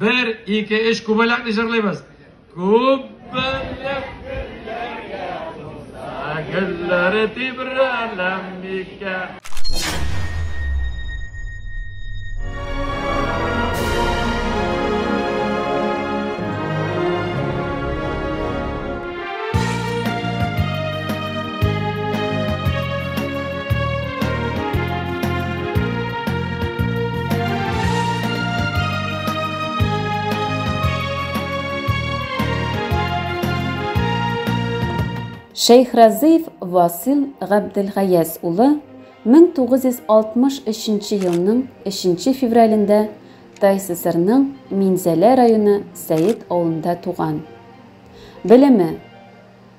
Bir, iki, üç kubelak dışarılayız. Kubelak gülleri tibrelembike. Шейхразиев Васил Габделгаяз улы 1963 елның 3 февралендә ТССРның Минзәлә районы Сәйет авылында туган. Белеме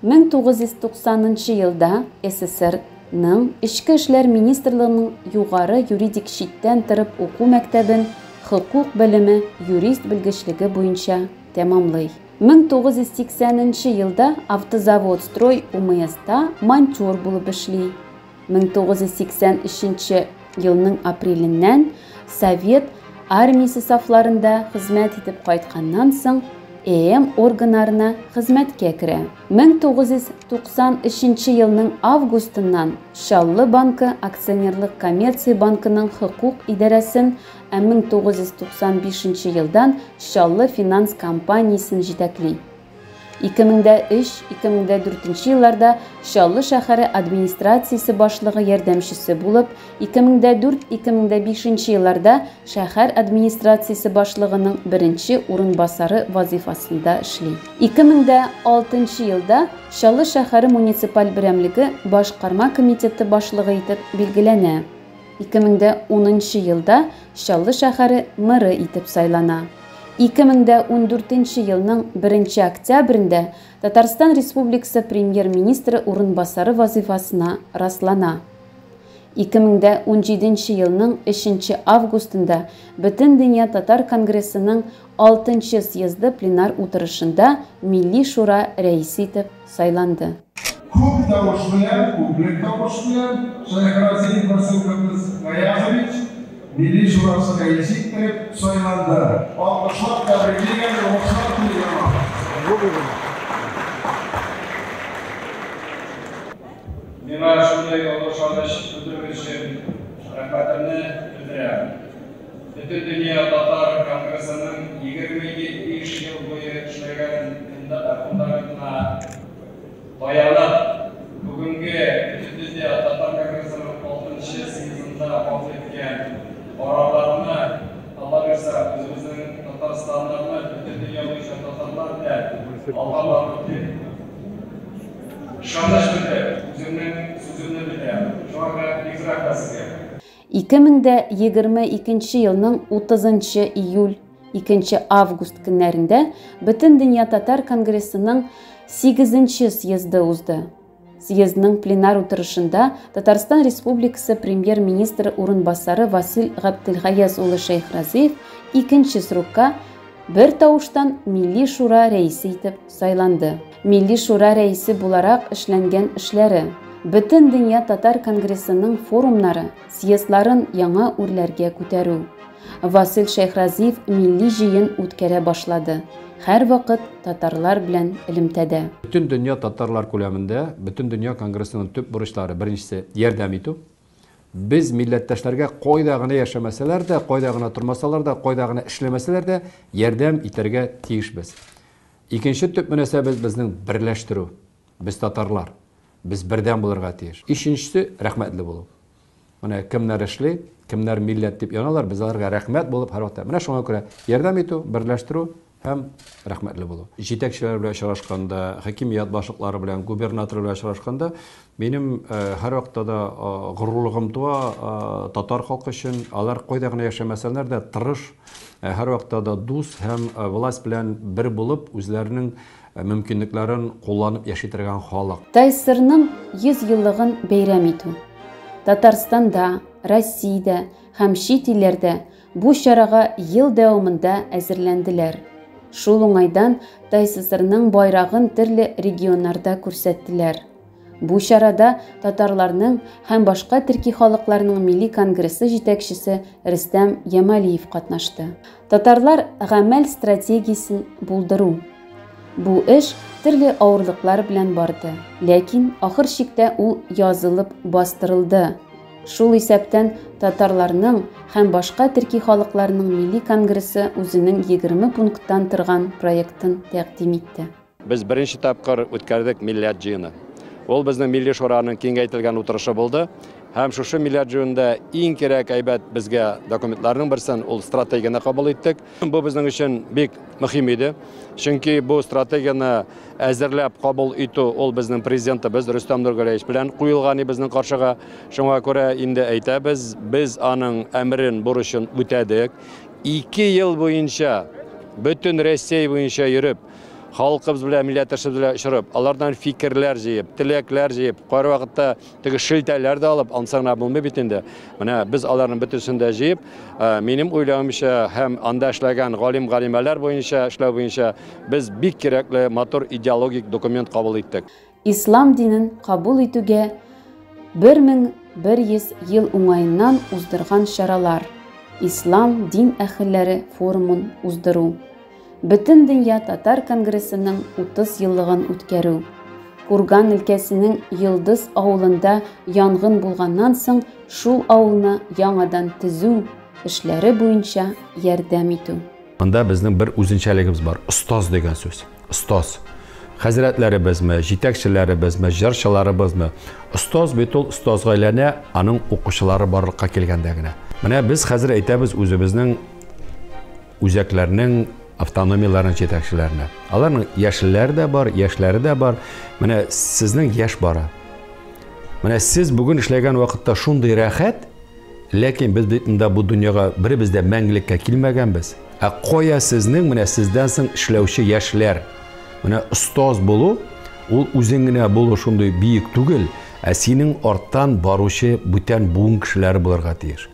1990 елда СССРның Ичке эшләр министрлыгының югары юридик читтән торып уку мәктәбен хукук белеме юрист белгечлеге буенча тәмамлый. 1980 елда Автозавод строй УМСта монтер булып эшли. 1983 елның апреленнән Совет армиясе сафларында хезмәт итеп кайтканнан соң органнарына хезмәткә керә. 1993 елның августыннан Шаллы банкы акционерлык коммерция банкының хукук идарәсен, 1995 елдан Шаллы финанс компаниясын җитәкли. 2003-2004 елларда Шаллы шәһәре администрациясе башлыгы ярдәмчесе булып, 2004-2005 елларда шәһәр администрациясе башлыгының беренче урынбасары вазифасында эшли. 2006 елда Шаллы шәһәре муниципаль берәмлеге башкарма комитеты башлыгы итеп билгеләнә. 2010 елда Шаллы шәһәре мэры итеп сайлана. 2014 елның 1 октябрендә Татарстан Республикасы премьер-министры урынбасары вазифасына раслана. 2017 елның 3 августында Бөтен дөнья татар конгрессының 6-нчы съезды пленар утырышында Милли шура рәисе итеп сайланды. Күп тавышлыян, күплек тавышлыян, Шейхразиев Васил Габделгаязович Milli Şurası reisi ettirip saylandı. Alkışlar tebrikleyen ve hoşlar duyuyor. Mimar şunday oluşanış ödülümüz için rahmetini bildirem. Bütün Dünya Tatar Kongresi'nin 27 yıl boyu işleyen fundamentına dayanıp bugünkü Bütün Dünya Tatar Kongresi'nin 6. sezonunda vafat etken oralarını Allah versa özümüzün Tataristanlarını bütün dünya boyunca Tatarlar ile Allah'ın ötü. Şandaş bildi, özümün sözünü bildi. Şu anda izrak basıya. 2022 елның 30 июль 2 август көннәрендә Бөтен дөнья татар конгрессының 8-нчы съезды узды. Съездның пленар утырышында Татарстан Республикасы премьер-министры урынбасары Васил Габделгаяз улы Шейхразиев 2-нчы срокка бер тавыштан Милли шура рәисе итеп сайланды. Милли шура рәисе буларак эшләнгән эшләре Бөтен дөнья татар конгрессының форумнары, съездларын яңа үрләргә күтәрү. Васил Шейхразиев милли җыен үткәрә башлады. Һәр вакыт татарлар белән элемтәдә. Bütün dünya Tatarlar күләмендә, Bütün dünya Kongressының төп бурычлары беренчесе ярдәм итү. Biz милләттәшләргә кайда гына яшәмәсәләр дә, кайда гына тормасалар да, кайда гына эшләмәсәләр дә ярдәм итәргә тиешбез. Икенче төп мөнәсәбәт безнең берләштерү. Без татарлар, без бердәм булырга тиеш. Икенчесе рәхмәтле булу. Менә кемнәр эшли, кемнәр милләт дип яналар, без аларга рәхмәт булып һәр вакытта. Менә шуңа күрә ярдәм итү, берләштерү һәм рәхмәтле булу. Җитәкчеләр белән очрашканда, хакимият башлыклары белән, губернатор белән очрашканда, минем һәр вакытта да горурлыгым туа татар халкы өчен, алар кайда гына яшәмәсәләр дә тырыш, һәр вакытта да дус һәм власть белән бер булып, үзләренең мөмкинлекләрен кулланып яши торган халык. ТССРның 100 еллыгын бәйрәм итү. Татарстанда, Россиядә һәм чит илләрдә бу чарага ел дәвамында әзерләнделәр. Шул уңайдан ТССРның байрагын төрле регионнарда күрсәттеләр. Бу чарада татарларның һәм башка төрки халыкларның милли конгрессы җитәкчесе Рөстәм Ямалиев катнашты. Татарлар гамәл стратегиясен булдыру. Бу эш төрле авырлыклар белән барды, ләкин ахыр чиктә ул язылып бастырылды. Шул исәптән татарларның һәм башка төрки халыкларның милли конгрессы үзенең 20 пункттан торган проектын тәкъдим итте. Biz birinchi tapqir o'tkazdik millat jiyini. Ол bizning milliy sho'roning kengaytirilgan o'tirishi bo'ldi. Ham shu millat jiyinida eng kerak aybat bizga dokumentlarning birsin ol strategiyani qabul etdik. Bu bizning uchun bek muhim edi. Chunki bu strategiyani әзерләп qabul etu ol bizning prezidentimiz Rustam Nurgaliyev bilan qo'yilgan bizning qarshiga. Shunga ko'ra endi aytamiz, biz aning amrin burishini o'tadik. 2 yil bo'yicha butun Rossiya bo'yicha yurib халқыбыз белән милләттәшебез белән очрап, алардан фикерләр җыеп, теләкләр җыеп, кайр вакытта теге шелтәләр дә алып, ансаңна булмый бит инде. Менә без аларның бөтенсен дә җыеп, минем уйлавымча, һәм анда эшләгән галимәләр буенча, эшләү буенча без бик кирәкле мотор идеологик документ кабул иттек. Ислам динен кабул итүгә 1100 ел уңайыннан уздырган чаралар. Ислам дин әһелләре форумын уздыру. Бөтен дөнья татар конгрессының 30 еллыгын үткәрү. Курган өлкәсенең Йылдыз авылында янгын булганнан соң шул авылны яңадан төзү эшләре буенча ярдәм итү. Анда безнең бер үзенчәлегебез бар, остаз дигән сүз. Остаз. Хәзрәтләребезме, җитәкчеләребезме, җырчыларыбызмы? Остаз бит ул остазга әйләнә, аның укучылары барлыкка килгәндә генә. Менә без хәзер әйтәбез үзебезнең үзәкләрнең автономияларын җитәкчеләренә. Аларның яшьләре дә бар, яшьләре дә бар. Менә сезнең яшь бара. Менә сез бүген эшләгән вакытта шундый рәхәт, ләкин без битендә бу дөньяга беребез дә мәңгелеккә килмәгәнбез. Ә кая сезнең менә сездән соң эшләүче яшьләр? Менә остаз булу, ул үзең генә булу шундый биек түгел, ә синең арттан баручы бүтән буын кешеләре булырга тиеш.